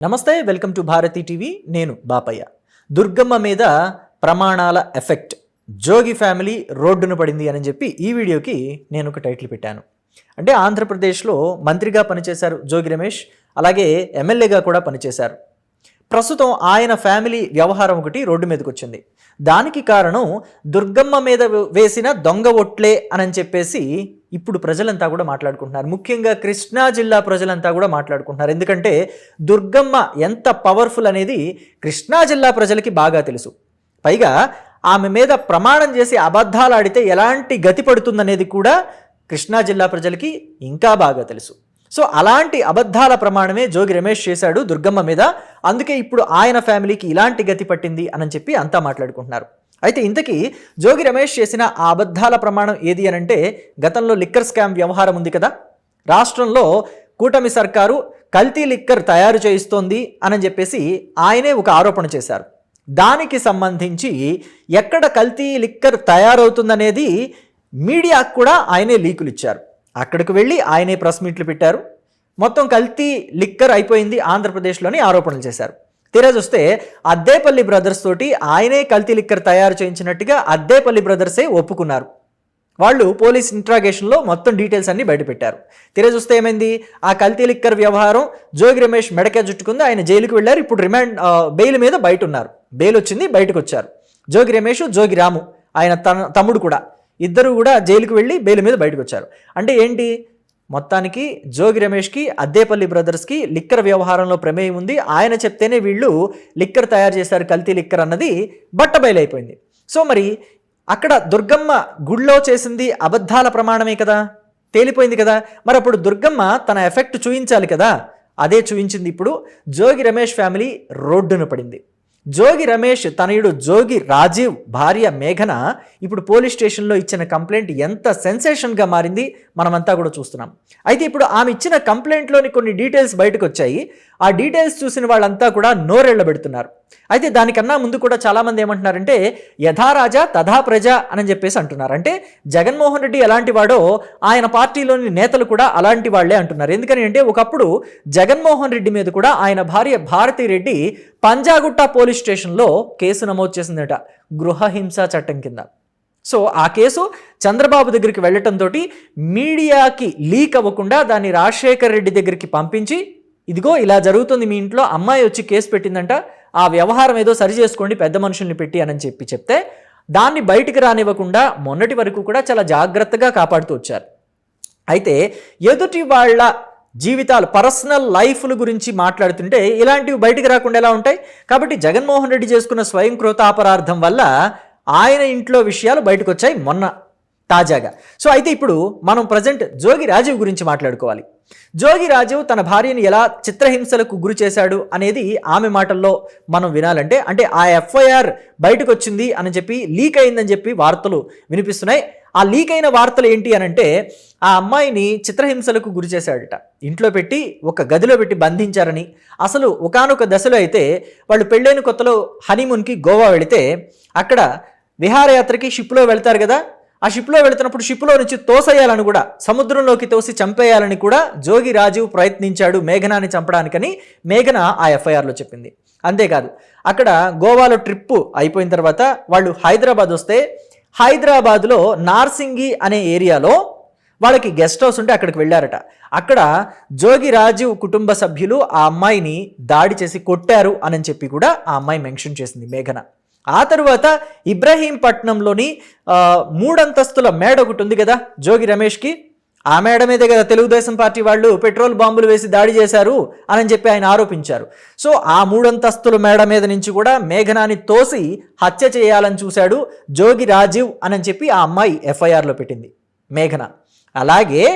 నమస్తే, welcome to Bharati TV. నేను బాపయ్య. దుర్గమ్మ మీద ప్రమాణాల ఎఫెక్ట్, జోగి ఫ్యామిలీ రోడ్డున పడింది అని చెప్పి ఈ వీడియోకి నేను ఒక టైటిల్ పెట్టాను. అంటే ఆంధ్రప్రదేశ్లో మంత్రిగా పనిచేశారు జోగి రమేష్, అలాగే ఎమ్మెల్యేగా కూడా పనిచేశారు. ప్రస్తుతం ఆయన ఫ్యామిలీ వ్యవహారం ఒకటి రోడ్డు మీదకి వచ్చింది. దానికి కారణం దుర్గమ్మ మీద వేసిన దొంగ ఒట్లే అని చెప్పేసి ఇప్పుడు ప్రజలంతా కూడా మాట్లాడుకుంటున్నారు. ముఖ్యంగా కృష్ణా జిల్లా ప్రజలంతా కూడా మాట్లాడుకుంటున్నారు. ఎందుకంటే దుర్గమ్మ ఎంత పవర్ఫుల్ అనేది కృష్ణా జిల్లా ప్రజలకి బాగా తెలుసు. పైగా ఆమె మీద ప్రమాణం చేసి అబద్ధాలు ఆడితే ఎలాంటి గతి పడుతుందనేది కూడా కృష్ణా జిల్లా ప్రజలకి ఇంకా బాగా తెలుసు. సో అలాంటి అబద్ధాల ప్రమాణమే జోగి రమేష్ చేశాడు దుర్గమ్మ మీద. అందుకే ఇప్పుడు ఆయన ఫ్యామిలీకి ఇలాంటి గతి పట్టింది అని చెప్పి అంతా మాట్లాడుకుంటున్నారు. అయితే ఇంతకీ జోగి రమేష్ చేసిన ఆ అబద్ధాల ప్రమాణం ఏది అనంటే, గతంలో లిక్కర్ స్కామ్ వ్యవహారం ఉంది కదా, రాష్ట్రంలో కూటమి సర్కారు కల్తీ లిక్కర్ తయారు చేయిస్తోంది అని చెప్పేసి ఆయనే ఒక ఆరోపణ చేశారు. దానికి సంబంధించి ఎక్కడ కల్తీ లిక్కర్ తయారవుతుందనేది మీడియాకు కూడా ఆయనే లీకులు ఇచ్చారు. అక్కడికి వెళ్ళి ఆయనే ప్రెస్ మీట్లు పెట్టారు. మొత్తం కల్తీ లిక్కర్ అయిపోయింది ఆంధ్రప్రదేశ్లోని ఆరోపణలు చేశారు. తీరా చూస్తే అద్దేపల్లి బ్రదర్స్ తోటి ఆయనే కల్తీ లిక్కర్ తయారు చేయించినట్టుగా అద్దేపల్లి బ్రదర్సే ఒప్పుకున్నారు. వాళ్ళు పోలీస్ ఇంట్రాగేషన్లో మొత్తం డీటెయిల్స్ అన్ని బయటపెట్టారు. తీరా చూస్తే ఏమైంది, ఆ కల్తీ లిక్కర్ వ్యవహారం జోగి రమేష్ మెడకే జుట్టుకుంది. ఆయన జైలుకు వెళ్ళారు. ఇప్పుడు బెయిల్ మీద బయట ఉన్నారు. బెయిల్ వచ్చింది, బయటకు వచ్చారు. జోగి రమేష్, జోగి రాము ఆయన తమ్ముడు కూడా, ఇద్దరు కూడా జైలుకు వెళ్ళి బెయిల్ మీద బయటకు వచ్చారు. అంటే ఏంటి, మొత్తానికి జోగి రమేష్కి అద్దేపల్లి బ్రదర్స్కి లిక్కర్ వ్యవహారంలో ప్రమేయం ఉంది. ఆయన చెప్తేనే వీళ్ళు లిక్కర్ తయారు చేశారు, కల్తీ లిక్కర్ అన్నది బట్టబయలైపోయింది. సో మరి అక్కడ దుర్గమ్మ గుళ్ళో చేసింది అబద్ధాల ప్రమాణమే కదా, తేలిపోయింది కదా. మరి అప్పుడు దుర్గమ్మ తన ఎఫెక్ట్ చూయించాలి కదా, అదే చూయించింది. ఇప్పుడు జోగి రమేష్ ఫ్యామిలీ రోడ్డున పడింది. జోగి రమేష్ తనయుడు జోగి రాజీవ్ భార్య మేఘన ఇప్పుడు పోలీస్ స్టేషన్లో ఇచ్చిన కంప్లైంట్ ఎంత సెన్సేషన్గా మారింది మనమంతా కూడా చూస్తున్నాం. అయితే ఇప్పుడు ఆమె ఇచ్చిన కంప్లైంట్లోని కొన్ని డీటెయిల్స్ బయటకు వచ్చాయి. ఆ డీటెయిల్స్ చూసిన వాళ్ళంతా కూడా నోరెళ్ళబెడుతున్నారు. అయితే దానికన్నా ముందు కూడా చాలామంది ఏమంటున్నారంటే, యథా రాజా తథా ప్రజ అని చెప్పేసి అంటున్నారు. అంటే జగన్మోహన్ రెడ్డి ఎలాంటి వాడో ఆయన పార్టీలోని నేతలు కూడా అలాంటి వాళ్లే అంటున్నారు. ఎందుకని అంటే ఒకప్పుడు జగన్మోహన్ రెడ్డి మీద కూడా ఆయన భార్య భారతీ రెడ్డి పంజాగుట్ట పోలీస్ స్టేషన్లో కేసు నమోదు చేసిందట, గృహహింస చట్టం కింద. సో ఆ కేసు చంద్రబాబు దగ్గరికి వెళ్ళటంతో మీడియాకి లీక్ అవ్వకుండా దాన్ని రాజశేఖర్ రెడ్డి దగ్గరికి పంపించి, ఇదిగో ఇలా జరుగుతుంది మీ ఇంట్లో, అమ్మాయి వచ్చి కేసు పెట్టిందంట, ఆ వ్యవహారం ఏదో సరి చేసుకోండి పెద్ద మనుషుల్ని పెట్టి అని చెప్తే దాన్ని బయటికి రానివ్వకుండా మొన్నటి వరకు కూడా చాలా జాగ్రత్తగా కాపాడుతూ వచ్చారు. అయితే ఎదుటి వాళ్ళ జీవితాలు, పర్సనల్ లైఫ్ల గురించి మాట్లాడుతుంటే ఇలాంటివి బయటికి రాకుండా ఎలా ఉంటాయి? కాబట్టి జగన్మోహన్ రెడ్డి చేసుకున్న స్వయం కృతాపరార్థం వల్ల ఆయన ఇంట్లో విషయాలు బయటకు వచ్చాయి మొన్న తాజాగా. సో అయితే ఇప్పుడు మనం ప్రజెంట్ జోగి రాజీవ్ గురించి మాట్లాడుకోవాలి. జోగి రాజీవ్ తన భార్యని ఎలా చిత్రహింసలకు గురి చేశాడు అనేది ఆమె మాటల్లో మనం వినాలంటే, అంటే ఆ ఎఫ్ఐఆర్ బయటకు వచ్చింది అని చెప్పి, లీక్ అయిందని చెప్పి వార్తలు వినిపిస్తున్నాయి. ఆ లీక్ అయిన వార్తలు ఏంటి అనంటే, ఆ అమ్మాయిని చిత్రహింసలకు గురి చేశాడట, ఇంట్లో పెట్టి ఒక గదిలో పెట్టి బంధించారని. అసలు ఒకానొక దశలో అయితే వాళ్ళు పెళ్ళైన కొత్తలో హనీమూన్కి గోవా వెళితే అక్కడ విహారయాత్రకి షిప్లో వెళ్తారు కదా, ఆ షిప్లో వెళుతున్నప్పుడు షిప్లో నుంచి తోసేయాలని కూడా, సముద్రంలోకి తోసి చంపేయాలని కూడా జోగి రాజీవ్ ప్రయత్నించాడు మేఘనాని చంపడానికని మేఘన ఆ ఎఫ్ఐఆర్లో చెప్పింది. అంతేకాదు, అక్కడ గోవాలో ట్రిప్పు అయిపోయిన తర్వాత వాళ్ళు హైదరాబాద్ వస్తే హైదరాబాద్లో నార్సింగి అనే ఏరియాలో వాళ్ళకి గెస్ట్ హౌస్ ఉంటే అక్కడికి వెళ్ళారట. అక్కడ జోగి రాజీవ్ కుటుంబ సభ్యులు ఆ అమ్మాయిని దాడి చేసి కొట్టారు అని చెప్పి కూడా ఆ అమ్మాయి మెన్షన్ చేసింది మేఘన. ఆ తరువాత ఇబ్రహీంపట్నంలోని 3 అంతస్తుల మేడ ఒకటి ఉంది కదా జోగి రమేష్కి, ఆ మేడ మీదే కదా తెలుగుదేశం పార్టీ వాళ్ళు పెట్రోల్ బాంబులు వేసి దాడి చేశారు అని చెప్పి ఆయన ఆరోపించారు. సో ఆ 3 అంతస్తుల మేడ మీద నుంచి కూడా మేఘనాని తోసి హత్య చేయాలని చూశాడు జోగి రాజీవ్ అని చెప్పి ఆ అమ్మాయి ఎఫ్ఐఆర్లో పెట్టింది మేఘన. అలాగే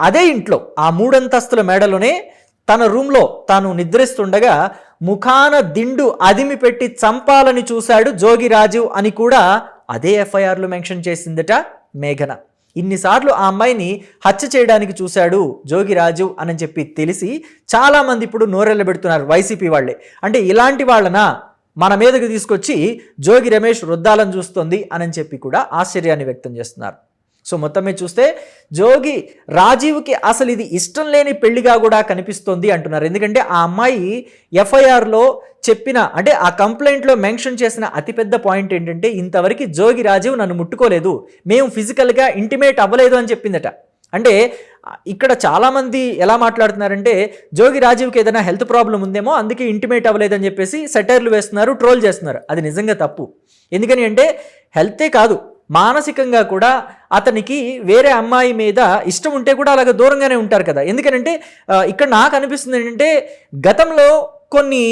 అదే ఇంట్లో ఆ 3 అంతస్తుల మేడలోనే తన రూమ్లో తాను నిద్రిస్తుండగా ముఖాన దిండు అదిమి పెట్టి చంపాలని చూశాడు జోగి రాజీవ్ అని కూడా అదే ఎఫ్ఐఆర్లో మెన్షన్ చేసిందట మేఘన. ఇన్నిసార్లు ఆ అమ్మాయిని హత్య చేయడానికి చూశాడు జోగి రాజీవ్ అని చెప్పి తెలిసి చాలామంది ఇప్పుడు నోరెళ్ళబెడుతున్నారు, వైసీపీ వాళ్ళే. అంటే ఇలాంటి వాళ్ళనా మన మీదకి తీసుకొచ్చి జోగి రమేష్ రుద్దాలని చూస్తుంది అని చెప్పి కూడా ఆశ్చర్యాన్ని వ్యక్తం చేస్తున్నారు. సో మొత్తం మీద చూస్తే జోగి రాజీవ్కి అసలు ఇది ఇష్టం లేని పెళ్లిగా కూడా కనిపిస్తోంది అంటున్నారు. ఎందుకంటే ఆ అమ్మాయి ఎఫ్ఐఆర్లో చెప్పిన, అంటే ఆ కంప్లైంట్లో మెన్షన్ చేసిన అతిపెద్ద పాయింట్ ఏంటంటే, ఇంతవరకు జోగి రాజీవ్ నన్ను ముట్టుకోలేదు, మేము ఫిజికల్గా ఇంటిమేట్ అవ్వలేదు అని చెప్పిందట. అంటే ఇక్కడ చాలామంది ఎలా మాట్లాడుతున్నారంటే, జోగి రాజీవ్కి ఏదైనా హెల్త్ ప్రాబ్లం ఉందేమో అందుకే ఇంటిమేట్ అవ్వలేదని చెప్పేసి సెటైర్లు వేస్తున్నారు, ట్రోల్ చేస్తున్నారు. అది నిజంగా తప్పు. ఎందుకని అంటే హెల్తే కాదు, మానసికంగా కూడా అతనికి వేరే అమ్మాయి మీద ఇష్టం ఉంటే కూడా అలాగ దూరంగానే ఉంటారు కదా. ఎందుకనంటే ఇక్కడ నాకు అనిపిస్తుంది ఏంటంటే, గతంలో కొన్ని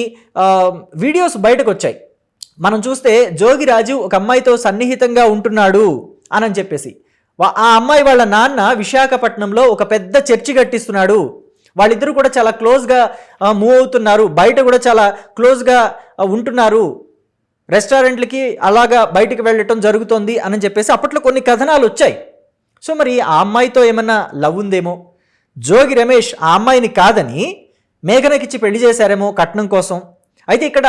వీడియోస్ బయటకు వచ్చాయి. మనం చూస్తే జోగి రాజీవ్ ఒక అమ్మాయితో సన్నిహితంగా ఉంటున్నాడు అని చెప్పేసి, ఆ అమ్మాయి వాళ్ళ నాన్న విశాఖపట్నంలో ఒక పెద్ద చర్చి కట్టిస్తున్నాడు, వాళ్ళిద్దరూ కూడా చాలా క్లోజ్గా మూవ్ అవుతున్నారు, బయట కూడా చాలా క్లోజ్గా ఉంటున్నారు, రెస్టారెంట్లకి అలాగా బయటికి వెళ్ళటం జరుగుతుంది అని చెప్పేసి అప్పట్లో కొన్ని కథనాలు వచ్చాయి. సో మరి ఆ అమ్మాయితో ఏమన్నా లవ్ ఉందేమో, జోగి రమేష్ ఆ అమ్మాయిని కాదని మేఘనకిచ్చి పెళ్లి చేశారేమో కట్నం కోసం. అయితే ఇక్కడ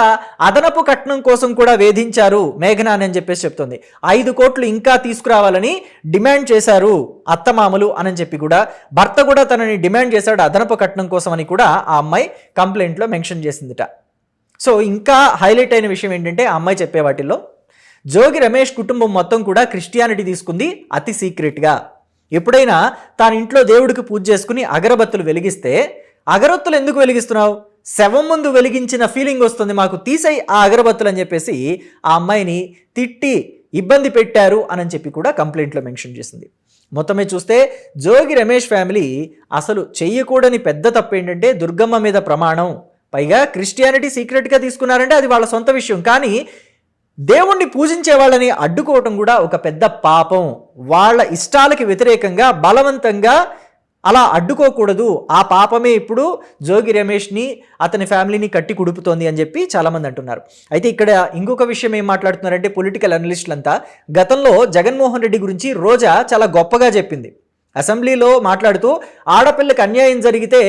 అదనపు కట్నం కోసం కూడా వేధించారు మేఘన అని చెప్పేసి చెప్తుంది. 5 కోట్లు ఇంకా తీసుకురావాలని డిమాండ్ చేశారు అత్తమామలు అని చెప్పి కూడా, భర్త కూడా తనని డిమాండ్ చేశాడు అదనపు కట్నం కోసం అని కూడా ఆ అమ్మాయి కంప్లైంట్లో మెన్షన్ చేసిందిట. సో ఇంకా హైలైట్ అయిన విషయం ఏంటంటే, ఆ అమ్మాయి చెప్పే వాటిల్లో జోగి రమేష్ కుటుంబం మొత్తం కూడా క్రిస్టియానిటీ తీసుకుంది అతి సీక్రెట్గా. ఎప్పుడైనా తాను ఇంట్లో దేవుడికి పూజ చేసుకుని అగరబత్తులు వెలిగిస్తే, అగరబత్తులు ఎందుకు వెలిగిస్తున్నావు, శవం ముందు వెలిగించిన ఫీలింగ్ వస్తుంది మాకు, తీసేయి ఆ అగరబత్తులు అని చెప్పేసి ఆ అమ్మాయిని తిట్టి ఇబ్బంది పెట్టారు అని చెప్పి కూడా కంప్లైంట్లో మెన్షన్ చేసింది. మొత్తమే చూస్తే జోగి రమేష్ ఫ్యామిలీ అసలు చెయ్యకూడని పెద్ద తప్పు ఏంటంటే దుర్గమ్మ మీద ప్రమాణం, పైగా క్రిస్టియానిటీ సీక్రెట్గా తీసుకున్నారంటే అది వాళ్ళ సొంత విషయం, కానీ దేవుణ్ణి పూజించే వాళ్ళని అడ్డుకోవటం కూడా ఒక పెద్ద పాపం. వాళ్ళ ఇష్టాలకి వ్యతిరేకంగా బలవంతంగా అలా అడ్డుకోకూడదు. ఆ పాపమే ఇప్పుడు జోగి రమేష్ని అతని ఫ్యామిలీని కట్టి కుడుపుతోంది అని చెప్పి చాలామంది అంటున్నారు. అయితే ఇక్కడ ఇంకొక విషయం ఏం మాట్లాడుతున్నారంటే, పొలిటికల్ అనలిస్టులంతా గతంలో జగన్మోహన్ రెడ్డి గురించి రోజా చాలా గొప్పగా చెప్పింది. అసెంబ్లీలో మాట్లాడుతూ ఆడపిల్లకి అన్యాయం జరిగితే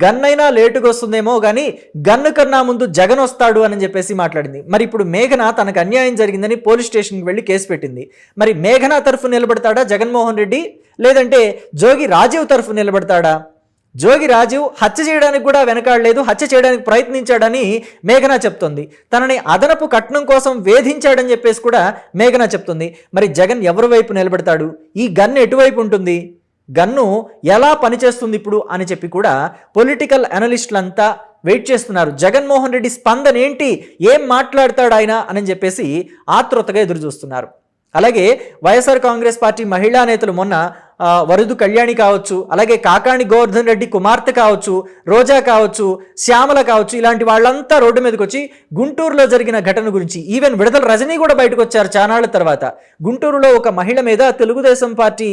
గన్నైనా లేటుగా వస్తుందేమో కానీ గన్ను కన్నా ముందు జగన్ వస్తాడు అని చెప్పేసి మాట్లాడింది. మరి ఇప్పుడు మేఘన తనకు అన్యాయం జరిగిందని పోలీస్ స్టేషన్కి వెళ్ళి కేసు పెట్టింది. మరి మేఘన తరఫు నిలబడతాడా జగన్మోహన్ రెడ్డి, లేదంటే జోగి రాజీవ్ తరఫు నిలబడతాడా? జోగి రాజీవ్ హత్య చేయడానికి కూడా వెనకాడలేదు, హత్య చేయడానికి ప్రయత్నించాడని మేఘన చెప్తుంది. తనని అదనపు కట్నం కోసం వేధించాడని చెప్పేసి కూడా మేఘన చెప్తుంది. మరి జగన్ ఎవరి వైపు నిలబడతాడు? ఈ గన్ను ఎటువైపు ఉంటుంది? గన్ను ఎలా పనిచేస్తుంది ఇప్పుడు అని చెప్పి కూడా పొలిటికల్ అనలిస్టులంతా వెయిట్ చేస్తున్నారు. జగన్మోహన్ రెడ్డి స్పందన ఏంటి, ఏం మాట్లాడతాడు ఆయన అని చెప్పేసి ఆతృతగా ఎదురు చూస్తున్నారు. అలాగే వైఎస్ఆర్ కాంగ్రెస్ పార్టీ మహిళా నేతలు మొన్న వరుదు కళ్యాణి కావచ్చు, అలాగే కాకాణి గోవర్ధన్ రెడ్డి కుమార్తె కావచ్చు, రోజా కావచ్చు, శ్యామల కావచ్చు, ఇలాంటి వాళ్ళంతా రోడ్డు మీదకి వచ్చి గుంటూరులో జరిగిన ఘటన గురించి, ఈవెన్ విడుదల రజనీ కూడా బయటకు వచ్చారు చానాళ్ల తర్వాత. గుంటూరులో ఒక మహిళ మీద తెలుగుదేశం పార్టీ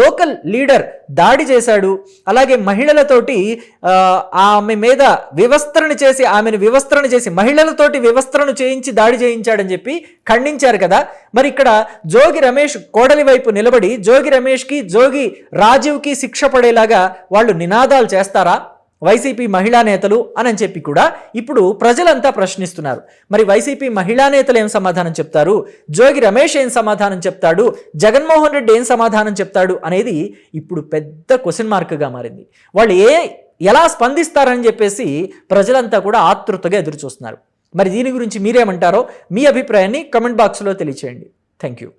లోకల్ లీడర్ దాడి చేశాడు, అలాగే మహిళలతోటి ఆమె మీద ఆమెను వివస్త్రణ చేసి మహిళలతోటి వివస్త్రను చేయించి దాడి చేయించాడని చెప్పి ఖండించారు కదా. మరి ఇక్కడ జోగి రమేష్ కోడలి వైపు నిలబడి జోగి రమేష్కి జోగి రాజీవ్కి శిక్ష పడేలాగా వాళ్ళు నినాదాలు చేస్తారా వైసీపీ మహిళా నేతలు అని చెప్పి కూడా ఇప్పుడు ప్రజలంతా ప్రశ్నిస్తున్నారు. మరి వైసీపీ మహిళా నేతలు ఏం సమాధానం చెప్తారు, జోగి రమేష్ ఏం సమాధానం చెప్తాడు, జగన్మోహన్ రెడ్డి ఏం సమాధానం చెప్తాడు అనేది ఇప్పుడు పెద్ద క్వశ్చన్ మార్క్గా మారింది. వాళ్ళు ఎలా స్పందిస్తారని చెప్పేసి ప్రజలంతా కూడా ఆతృతగా ఎదురు చూస్తున్నారు. మరి దీని గురించి మీరేమంటారో మీ అభిప్రాయాన్ని కమెంట్ బాక్స్లో తెలియచేయండి. Thank you.